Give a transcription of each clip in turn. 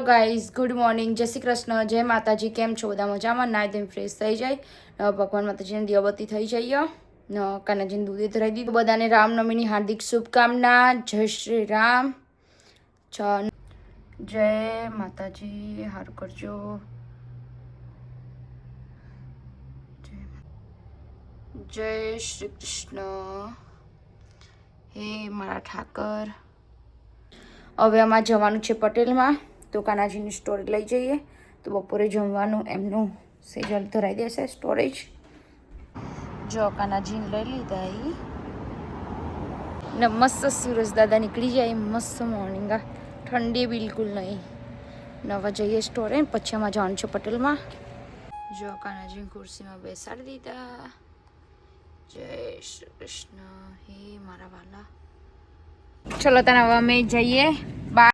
Hello guys, good morning, જય શ્રી કૃષ્ણ, જય માતાજી. કેમ છો બધા? મજામાં? નાઈ ધોઈને ફ્રેશ થઈ જાય, ભગવાન માતાજીને દિયાબત્તી થઈ જઈએ, કાનાજીને દૂધે ધરાવી દીધું. બધાને રામનવમીની હાર્દિક શુભકામના. જય શ્રી રામ. જય માતાજી. હારું કરજો. જય શ્રી કૃષ્ણ. હે મારા ઠાકર. હવે અમારે જવાનું છે પટેલમાં, તો કાનાજીની સ્ટોરેજ લઈ જઈએ. તો બપોરે જમવાનું એમનું સેજલ ધરાઈ દેશે સ્ટોરેજ. જો કાનાજીને લઈ લીધા ને મસ્ત સુરજ દાદા નીકળી જાય. મસ્ત મોર્નિંગ, ઠંડી બિલકુલ નહીં. નવા જઈએ સ્ટોરેજ, પછી અમારે જવાનું છે પટેલમાં. જો કાનાજીને ખુરશીમાં બેસાડી દીધા. જય શ્રી કૃષ્ણ. હે મારા વાલા. ચલો તને હવે અમે જઈએ બાર.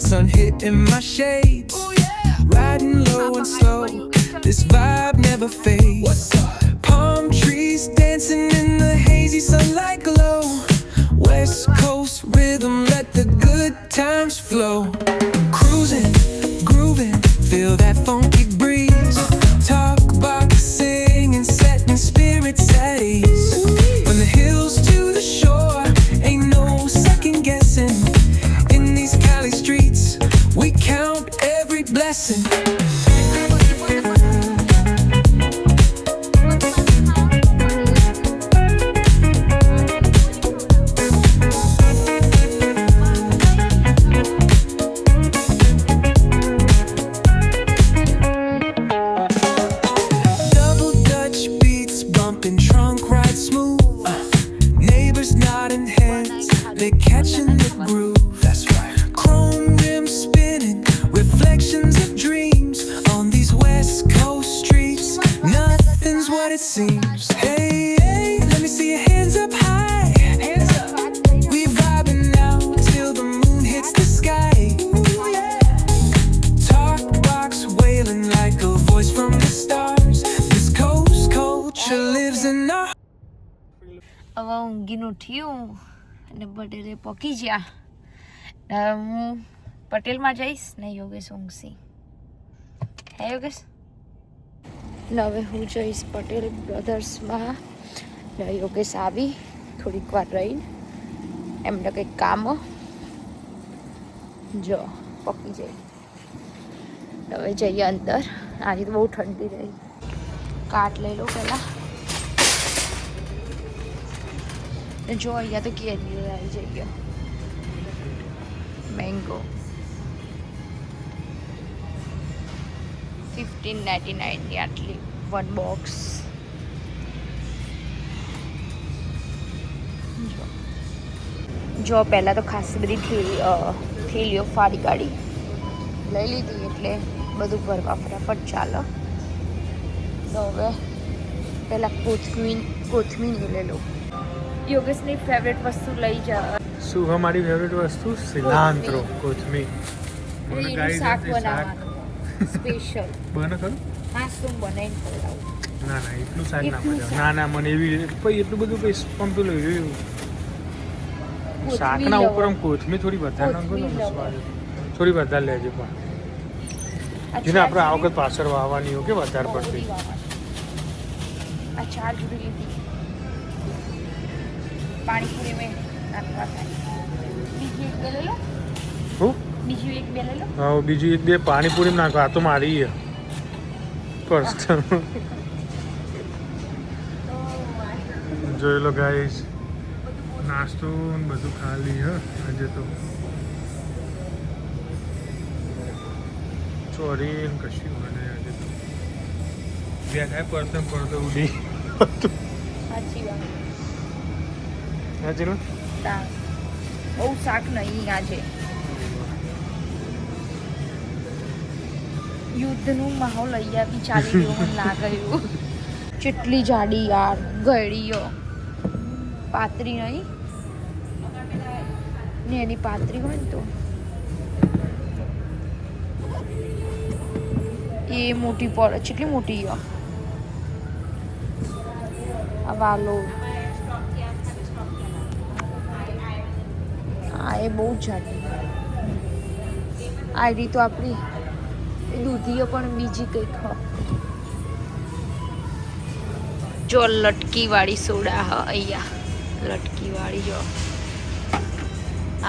Sun hitting my shades. Oh, yeah. Riding low and slow. This vibe never fades. Palm trees dancing in the hazy sunlight glow. West Coast rhythm, let the good times flow. Cruising, grooving, feel that funky breeze. Talk about singing, setting spirits at ease. From the hills to the shore, ain't no second guessing. In these Cali streets, we count every blessing. Double Dutch beats bumping, trunk ride smooth. Neighbors nodding heads, they're catching the groove. That's right. Chrome rims spinning, reflections of dreams on these West Coast streets. Nothing's what it seems. Hey, hey, let me see your hands up high. Hands up. We vibing now till the moon hits the sky. Ooh, yeah. Talk box wailing like a voice from the stars. This coast culture lives in our. હવે ઊંઘીને ઉઠ્યું અને પટેલે પહોંચી ગયા. હું પટેલમાં જઈશ ને યોગેશ ઊંઘશી. હે યોગેશ? ને હવે હું જઈશ પટેલ બ્રધર્સમાં. ને યોગેશ આવી થોડીક વાર રહીને એમને કંઈક કામ જો પકી જાય. હવે જઈએ અંદર. આજે તો બહુ ઠંડી રહી. કાટ લઈ લો પહેલાં. જો અહીંયા તો કેરી આવી જઈએ. મેંગો 15.99 ની આટલી વન બોક્સ. જો પહેલાં તો ખાસી બધી થેલીઓ ફાડી કાઢી લઈ લીધી, એટલે બધું ભરવા ફટાફટ ચાલે. તો હવે પહેલાં કોથમીર લઈ લો. યોગેશની ફેવરેટ વસ્તુ લઈ જા. શું અમારી ફેવરેટ વસ્તુ સિલાન્ટ્રો કોથમીર મને એનું ગાઈ શાક છે શાક બનાવવાનું સ્પેશિયલ. બને ખરું હા શું બનાવીને ખવડાવું. ના ના એટલું શાક ના એટલું મજા શાક. ના ના મને એવી પછી એટલું બધું કઈ પંપેલું એવું કોથમીર શાકના લવો. ઉપર આમ કોથમીર થોડી વધારે નાખો ને કોથમીર સ્વાદ થોડી વધારે લેજે પણ જેને આપણે આ વખત પાછળ વાવવાની હોય કે વધારે પડતી આ 4 જુડી લીધી. પાણીપુરી મેં નાખવા થાય. બીજી એક બે લઈ લો. હું બીજી એક બે લઈ લો. હા બીજું એક બે પાણીપુરી નાખો આ તો મારી છે પર્સનલ જોઈ લો ગાઈસ નાસ્તો ને બધું ખાલી હ આજે તો ચોરી ને કશું મને આજે તો બે ખાય પડતો ઉડી સાચી વાત. હા ચલો દાળ. બહુ શાક નહીં આજે. યુદ્ધનું માહોલ અહીંયા બી ચાલી રહ્યો મને લાગે એવું. કેટલી જાડી યાર ગળીઓ પાતરી નહીં ને એની પાતરી હોય ને તો એ મોટી પડે. કેટલી મોટી આ વાલો. આ એ બહુ જાડી. આ રીત તો આપણી દૂધીઓ પણ બીજી કંઈક હ. જો લટકી વાળી સોડા હ અહીંયા લટકી વાળી જો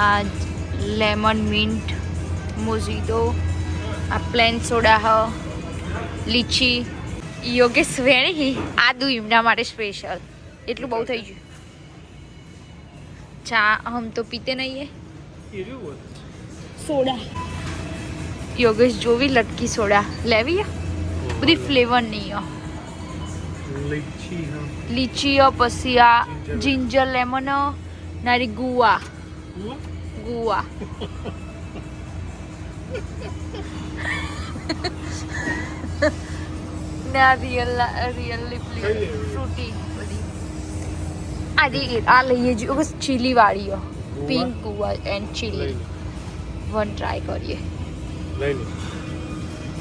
આ લેમન મિન્ટ મોજીટો આ પ્લેન સોડા હ લીચી યોગેશ વેણી આદુ એમના માટે સ્પેશિયલ. એટલું બહુ થઈ ગયું. ચા હમ તો પીતે નહીં હે સોડા. યોગેશ જોવી લટકી સોડા લેવી હે બધી ફ્લેવર નહીં હો. લીચી હા લીચી પછી આ જિંજર લેમન નારી ગુવા ગુવા ના રિયલી ફ્રૂટી બધી આ લઈએ જો બસ ચીલી વાળી pink ગુવા and chilli one try કરીએ. લઈ લે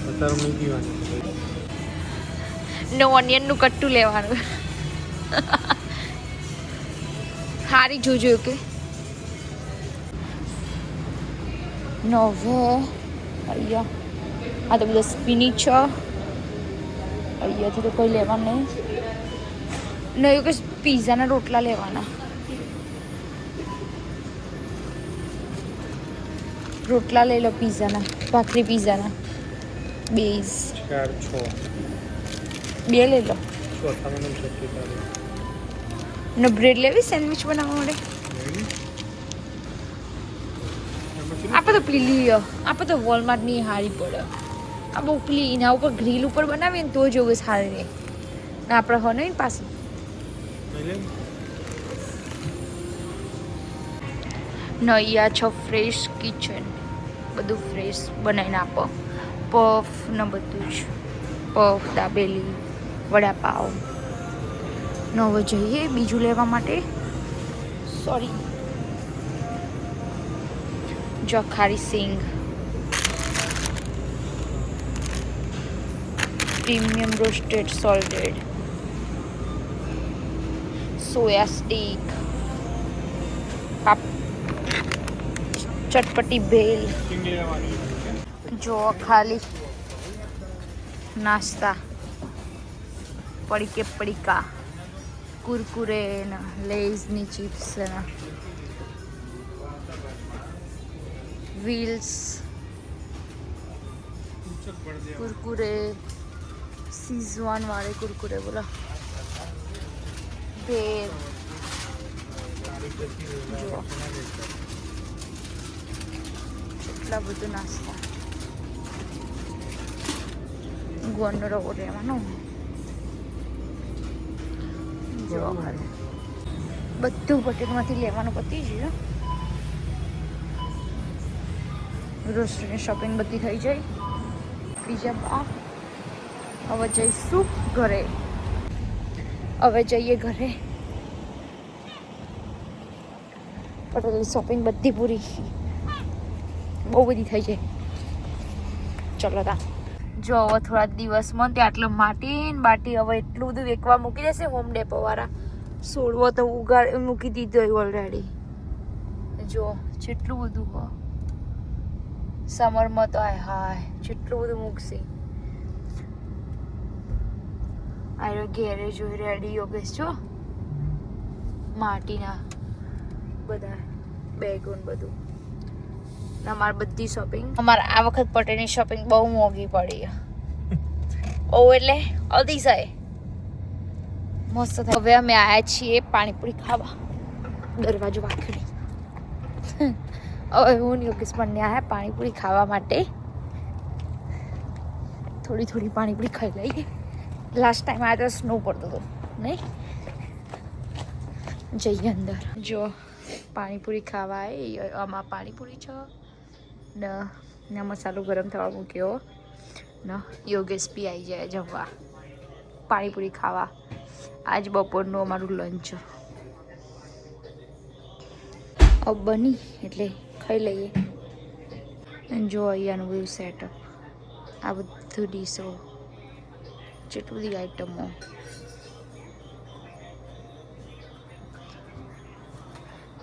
અત્યારે મેં પીવાની નો ઓનિયનનું કટ્ટું લેવાનું. હારી જોજો કે નવે અહીંયા આ તો બધા સ્પિનિચ છે. અહીંયાથી તો કોઈ લેવાનું નહીં. નહીં કે પીઝાના રોટલા લેવાના. રોટલા લઈ લો પીઝાના ભાખરી પીઝાના બેઝ 4 6 બે લઈ લો. ચોથામાં નામ શક્તિ તારે ને બ્રેડ લેવી સેન્ડવિચ બનાવવા માટે. આપણે તો પેલી લઈએ આપણે તો વોલમાર્ટની હારી પડે. આ બહુ પેલી એના ઉપર ગ્રીલ ઉપર બનાવીએ ને તો જ એવું સારી રહે ને આપણે હો નહીં પાછી. નૈયા છો ફ્રેશ કિચન બધું ફ્રેશ બનાવીને આપો. પફ ને બધું જ પફ દાબેલી વડાપાવ. ને હવે જઈએ બીજું લેવા માટે. સોરી જખારી સિંગ premium roasted salted soya stick ચટપટી ભેલ. જો ખાલી નાસ્તા પડીકે પડીકા કુરકુરે ને લેઝની ચિપ્સ ને વ્હીલ્સ कुरकुरे सीजवान वाले कुरकुरे बोला बेर जो એટલા બધું નાસ્તા ગોળનો રવો લેવાનો જો બધું બકેટમાંથી લેવાનું પતી ગયું. રોસ્ટની શોપિંગ બધી થઈ જાય. બીજા બા હવે જઈશું ઘરે. હવે જઈએ ઘરે. પટેલની શોપિંગ બધી પૂરી, બહુ બધી થઈ છે. ચલો તા જો હવે થોડા દિવસમાં ત્યાં આટલું માટી બાટી હવે એટલું બધું વેકવા મૂકી દેશે હોમ ડેપો વાળા. છોડવો તો મૂકી દીધો ઓલરેડી. જો જેટલું બધું હો સમરમાં તો હાય જેટલું બધું મૂકશે. આ ગેરેજ હોય રેડી યોગેશ છો માટીના બધા બેગો બધું. અમારે બધી શોપિંગ અમારે આ વખત પટેલની શોપિંગ બહુ મોંઘી પડી. બહુ એટલે અતિશય મસ્ત થાય. હવે અમે આવ્યા છીએ પાણીપુરી ખાવા દરવાજો વાંખડી. હવે હું યોગેશ બંને આવ્યા પાણીપુરી ખાવા માટે. થોડી થોડી પાણીપુરી ખાઈ લઈએ. લાસ્ટ ટાઈમ આવ્યા તો સ્નો પડતો હતો નહીં. જઈએ અંદર. જો પાણીપુરી ખાવા આવે આમાં પાણીપુરી છે ને મસાલો ગરમ થવા મૂક્યો ને યોગેશ બી આવી જાય જમવા પાણીપુરી ખાવા. આજ બપોરનું અમારું લંચ अब बनी એટલે ખાઈ લઈએ. જો અહીંયાનું બધું સેટઅપ આ બધું ડીશો જેટલી બધી આઈટમો.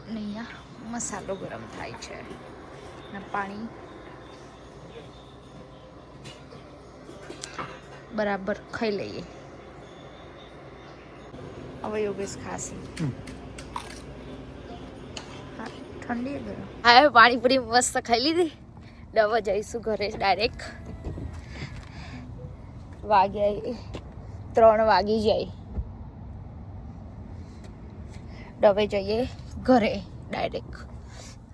અહીંયા મસાલો ગરમ થાય છે ને પાણી બરાબર ખાઈ લઈએ. હવે યોગેશ ખાશે. ઠંડી ગરમ હા પાણીપુરી મસ્ત ખાઈ લીધી. હવે જઈશું ઘરે ડાયરેક્ટ. વાગ્યા 3 વાગી જાય. હવે જઈએ ઘરે ડાયરેક્ટ.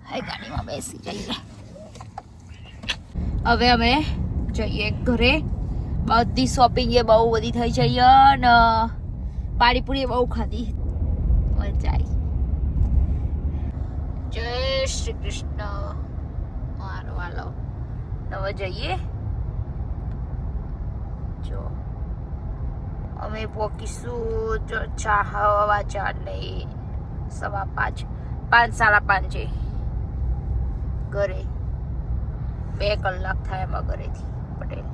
હા ગાડીમાં બેસી જઈએ. હવે અમે જઈએ ઘરે. બધી શોપિંગ એ બહુ બધી થઈ છે ને પાણીપુરી બહુ ખાધી. મજા આવી. જય શ્રી કૃષ્ણ. મારો વાલો હવે જઈએ. જો અમે પહોંચીશું જો 4:15 નહીં 5:15 5:30 ઘરે. 2 કલાક થાય એમાં ઘરેથી પટેલ.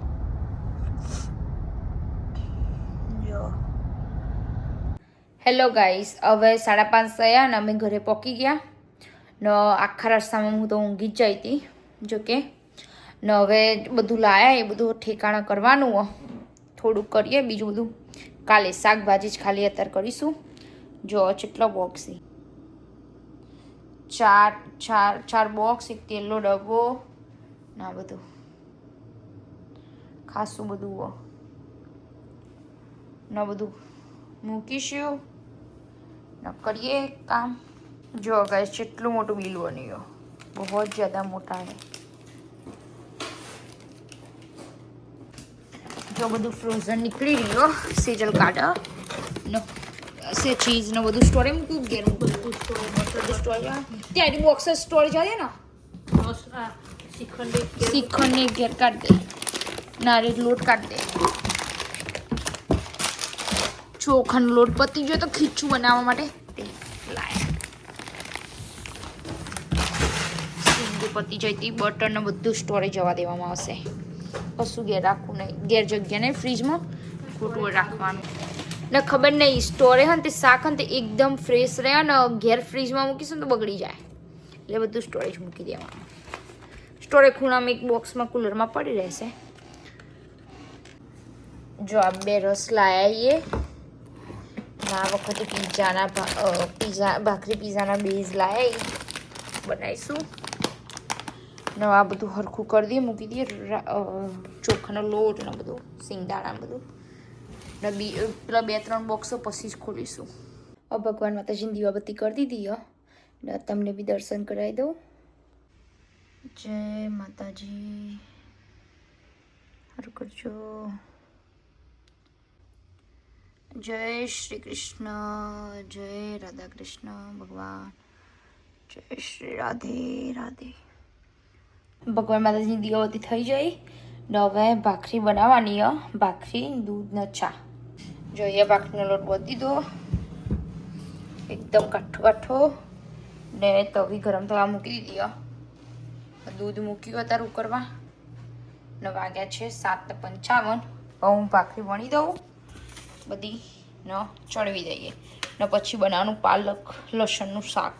જો હેલો ગાઈસ હવે 5:30 થયા ને અમે ઘરે પહોંચી ગયા ને આખા રસ્તામાં હું તો ઊંઘી જ જઈ હતી જોકે. ને હવે બધું લાયા એ બધું ઠેકાણા કરવાનું. થોડુંક કરીએ બીજું બધું કાલે શાકભાજી જ ખાલી અત્યારે કરીશું. જો કેટલો બોક્સ છે. 4 બોક્સ, એક તેલનો ડબ્બો ના બધું ખાસું બધું ના બધું મૂકીશું ન કરીએ કામ. જો ગાઈસ કેટલું મોટું બિલ બન્યું. બહુ જ્યાદા મોટા है. જો બધું ફ્રોઝન નીકળી રહ્યો. સેજલ કાઢો નો સે ચીઝ ને બધું સ્ટોરે મૂક્યું. ઘેર બધું સ્ટોર ત્યાં બોક્સ સ્ટોર જાય ને. શ્રીખંડ ને ઘેર કાઢ દે. નારિયેળ લોટ કાઢ દે. ચોખાનો લોટ પતી ગયો તો ખીચું બનાવવા માટે પતી જતી. બટર ને બધું સ્ટોરેજ જવા દેવામાં આવશે. કશું ઘેર રાખવું નહીં. ઘેર જગ્યા નહીં ફ્રીજમાં ખોટું રાખવાનું ને. ખબર નહીં સ્ટોરે હે ને તે શાક હે ને તે એકદમ ફ્રેશ રહે ને ઘેર ફ્રીજમાં મૂકીશું ને તો બગડી જાય. એટલે બધું સ્ટોરેજ મૂકી દેવાનું. સ્ટોરેજ ખૂણામાં એક બોક્સમાં કુલરમાં પડી રહેશે. જો આ 2 રસ લાયા. આ વખતે ભાખરી પીઝાના બેઝ લાયા બનાવીશું. ને આ બધું હરખું કરી દઈએ મૂકી દઈએ. ચોખાનો લોટ ને બધું સિંગદાણા બધું ને પેલા 2-3 બોક્સો પછી જ ખોલીશું. ભગવાન માતાજીની દીવાબત્તી કરી દીધી ને તમને બી દર્શન કરાવી દઉં. જય માતાજી. સારું કરજો. જય શ્રી કૃષ્ણ. જય રાધા કૃષ્ણ ભગવાન. જય શ્રી રાધે રાધે. ભગવાન માતાજીની દીવાબત્તી થઈ જાય ને હવે ભાખરી બનાવવાની. ભાખરી દૂધ ને ચા. જોઈએ ભાખરીનો લોટ બોધી દીધો એકદમ કાઠો કાઠો ને તવી ગરમ થવા મૂકી દીધી. દૂધ મૂક્યું અત્યારે ઉકળવા ને વાગ્યા છે 7:55. હું ભાખરી વણી દઉં બધી ને ચડવી દઈએ ને પછી બનાવવાનું પાલક લસણનું શાક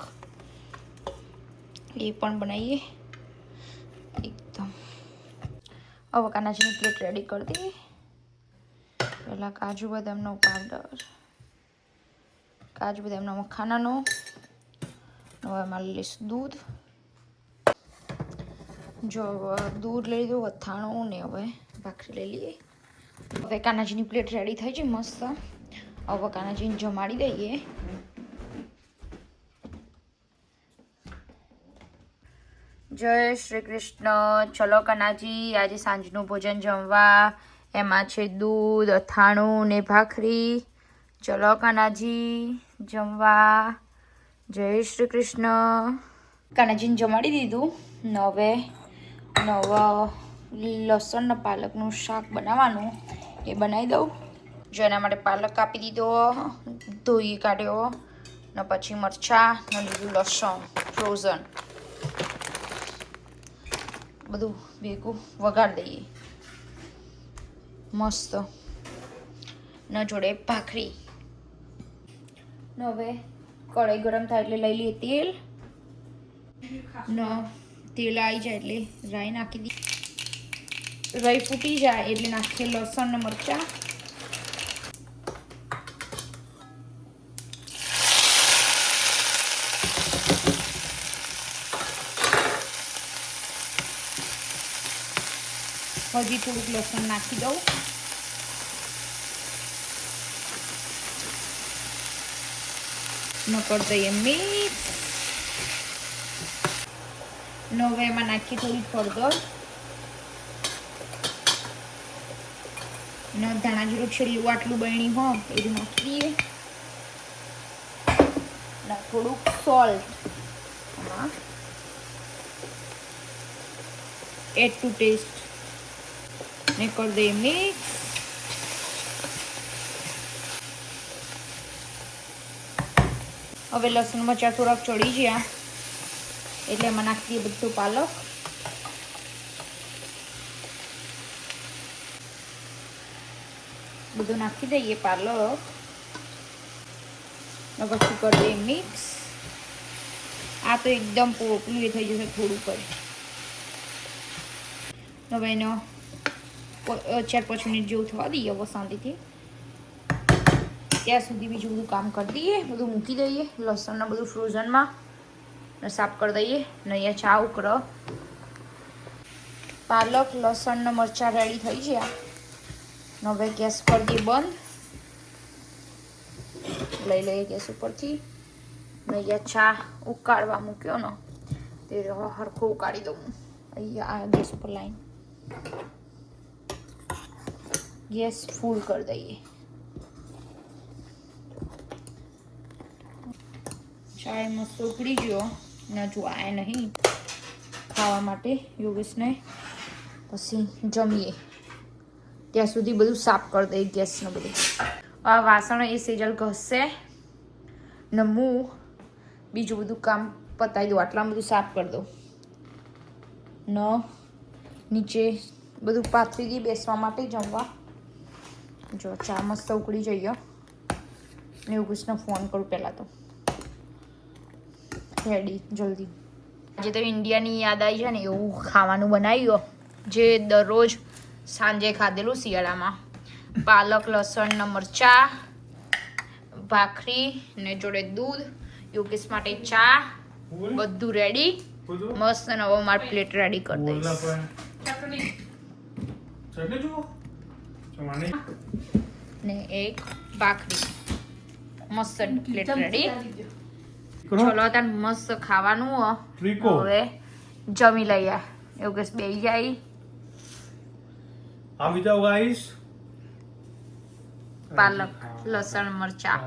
એ પણ બનાવીએ એકદમ. હવે કાનાજીની પ્લેટ રેડી કરી દઈએ. પહેલાં કાજુ બદામનો પાવડર, કાજુ બદામના મખાનાનો, હવે એમાં લઈશું દૂધ. જો દૂધ લઈ લીધું, અથાણું ને હવે ભાખરી લઈ લઈએ. હવે કાનાજીની પ્લેટ રેડી થઈ છે મસ્ત. હવે કાનાજીને જમાડી દઈએ. જય શ્રી કૃષ્ણ. ચલો કાનાજી, આજે સાંજનું ભોજન જમવા. એમાં છે દૂધ, અથાણું ને ભાખરી. ચલો કાનાજી જમવા. જય શ્રી કૃષ્ણ. કાનાજીને જમાડી દીધું. હવે લસણ ને પાલકનું શાક બનાવવાનું એ બનાવી દઉં. જો એના માટે પાલક કાપી દીધો, ધોઈ કાઢ્યો ને પછી મરચાં ને લીધું લસણ ફ્રોઝન બધું ભેગું વઘારી દઈએ મસ્ત ને જોડે ભાખરી. ને હવે કઢાઈ ગરમ થાય એટલે લઈ લઈએ તેલ ને તેલ આવી જાય એટલે રાઈ નાખી દઈએ. રાઈ ફૂટી જાય એટલે નાખીએ લસણ ને મરચાં. હજી થોડુંક લસણ નાખી દઉં. નકર દઈએ મિક્સ. હવે એમાં નાખીએ થોડી હળદર ને ધાણા જીરું છેલ્લું આટલું બહેણી હોય એ નાખી દઈએ. ને થોડુંક સોલ્ટ એમાં એડ ટુ ટેસ્ટ ને કરી દઈએ મિક્સ. હવે લસણ મરચાં થોડાક ચડી ગયા એટલે એમાં નાખી દઈએ બધું પાલક. બધું નાખી દઈએ પાલક ને પછી કરી દઈએ મિક્સ. આ તો એકદમ પોટલું એ થઈ જશે થોડું કરી. હવે એનો 4-5 મિનિટ જેવું થવા દઈએ હવે શાંતિથી. ત્યાં સુધી બીજું બધું કામ કરી દઈએ. બધું મૂકી દઈએ લસણને બધું ફ્રોઝનમાં ને સાફ કરી દઈએ. ને અહીંયા ચા ઉકળ. પાલક લસણ ને મરચાં રેડી થઈ ગયા. હવે ગેસ કરી દઈએ બંધ. લઈ લઈએ ગેસ ઉપરથી. ને અહીંયા ચા ઉકાળવા મૂક્યો ને તે હરખો ઉકાળી દઉં. અહીંયા આ ગેસ ઉપર લાઈન ગેસ ફૂલ કરી દઈએ. ચાય મસ્ત ઉકળી ગયો ને જો આ નહીં ખાવા માટે યોગેશને. પછી જમીએ ત્યાં સુધી બધું સાફ કરી દઈએ ગેસને બધું. આ વાસણો એ સેજલ ઘસશે ને હું બીજું બધું કામ પતાવી દઉં. આટલા બધું સાફ કરી દઉં ને નીચે બધું પાથરી દઈએ બેસવા માટે જમવા. જો ચા મસ્ત ઉકળી જઈએ ને યોગેશને ફોન કરું પહેલાં તો રેડી જલ્દી. આજે તો ઇન્ડિયાની યાદ આવી છે ને એવું ખાવાનું બનાવ્યું જે દરરોજ સાંજે ખાધેલું શિયાળામાં. પાલક લસણ ને મરચાં, ભાખરી ને જોડે દૂધ, યોગેશ માટે ચા, બધું રેડી મસ્ત. અને હવે મારી પ્લેટ રેડી કરી દઈશ. ને એક ભાખરી મસ્ત પ્લેટ રેડી. ચલો તાર મસ્ત ખાવાનું. હવે જમી લઈએ. યોગેશ બેસી જાય. આવી જાઓ ગાઈસ. પાલક લસણ મરચા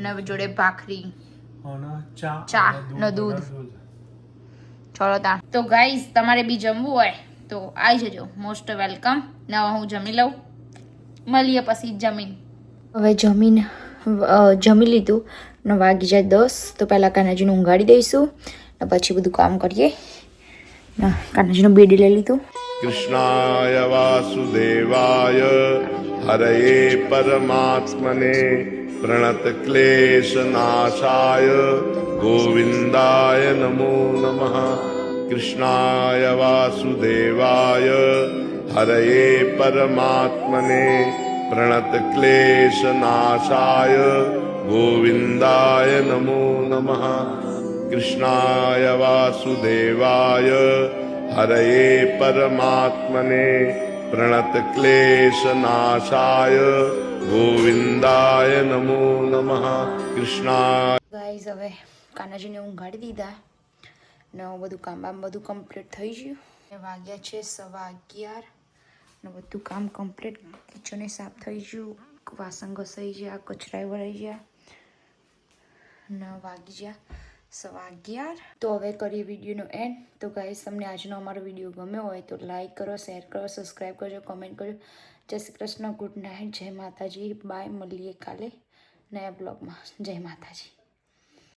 ને જોડે ભાખરી ચા ને દૂધ. ચલો તાર તો ગાઈસ તમારે બી જમવું હોય તો આવી જજો. Most welcome. ને હવે હું જમી લઉં. મળીએ પછી જમીન. હવે જમી લીધું ને વાગી જાય 10 તો પહેલાં કાનાજીને ઊંઘાડી દઈશું ને પછી બધું કામ કરીએ. કાનાજીનું બેડી લઈ લીધું. कृष्णाय वासुदेवाय हरये परमात्मने प्रणतक्लेशनाशाय गोविन्दाय नमो नमः. कृष्णाय वासुदेवाय हरये परमात्मने प्रणतक्लेशनाशाय गोविन्दाय नमो नमः. कृष्णाय वासुदेवाय हरये परमात्मने प्रणतक्लेशनाशाय गोविन्दाय नमो नमः. कृष्णाय. ગાઈઝ હવે કાનાજીને ઊંઘાડી દીધા ને બધું કામ બધું કમ્પ્લીટ થઈ ગયું. વાગ્યા છે 11:15 ને બધું કામ કમ્પ્લીટ. કિચને સાફ થઈ ગયું, વાસણ ઘસાઈ ગયા, કચરાએ વળાઈ ગયા ને વાગી ગયા 11:15. તો હવે કરીએ વિડીયોનો એન્ડ. તો ગાઈઝ તમને આજનો અમારો વિડીયો ગમ્યો હોય તો લાઈક કરો, શેર કરો, સબસ્ક્રાઈબ કરજો, કમેન્ટ કરજો. જય શ્રી કૃષ્ણ, ગુડ નાઇટ, જય માતાજી, બાય. મળીએ કાલે નયા બ્લોગમાં. જય માતાજી.